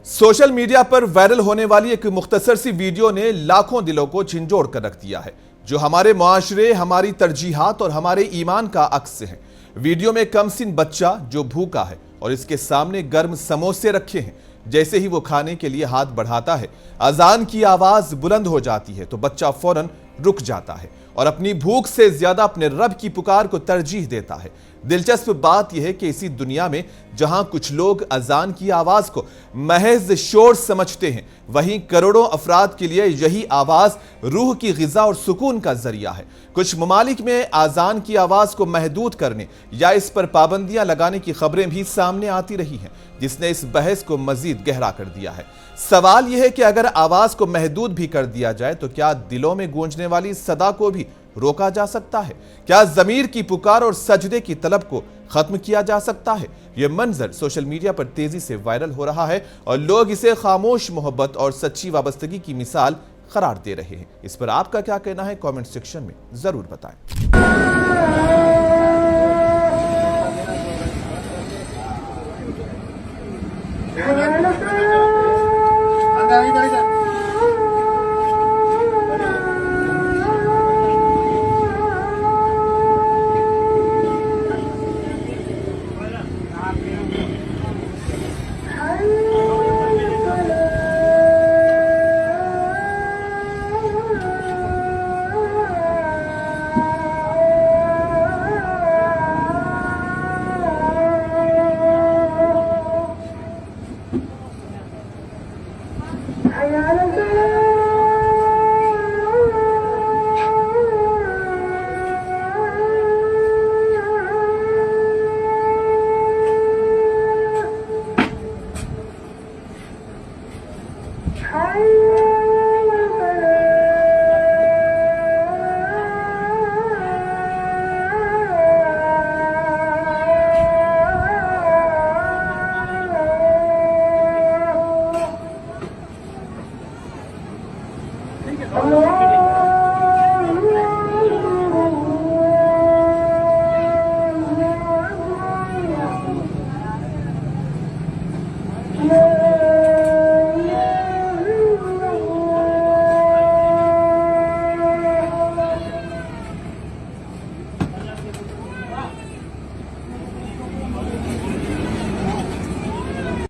Social media पर viral होने वाली एक मुख्तसर सी वीडियो ने लाखों दिलों को झंझोड़ कर रख दिया है, जो हमारे मुआशरे, हमारी तरजीहात और हमारे ईमान का अक्स है। वीडियो में कमसिन बच्चा जो भूखा है और इसके सामने गर्म समोसे रखे हैं। जैसे ही वो खाने के लिए हाथ बढ़ाता है, अजान की आवाज बुलंद हो जाती है तो बच्चा फौरन रुक जाता है और अपनी भूख से ज्यादा अपने रब की पुकार को तरजीह देता है। दिलचस्प बात यह है कि इसी दुनिया में जहां कुछ लोग अजान की आवाज को महज शोर समझते हैं, वहीं करोड़ों अफराद के लिए यही आवाज रूह की गिजा और सुकून का जरिया है। कुछ ममालिक में अजान की आवाज को महदूद करने या इस पर पाबंदियां लगाने की खबरें भी सामने आती रही हैं, जिसने इस बहस को मजीद गहरा कर दिया है। सवाल यह है कि अगर आवाज को महदूद भी कर दिया जाए तो क्या दिलों में गूंजने वाली सदा को भी रोका जा सकता है? क्या ज़मीर की पुकार और सजदे की तलब को खत्म किया जा सकता है? यह मंजर सोशल मीडिया पर तेजी से वायरल हो रहा है और लोग इसे खामोश मोहब्बत और सच्ची वाबस्तगी की मिसाल करार दे रहे हैं। इस पर आपका क्या कहना है? कमेंट सेक्शन में जरूर बताएं। Hi.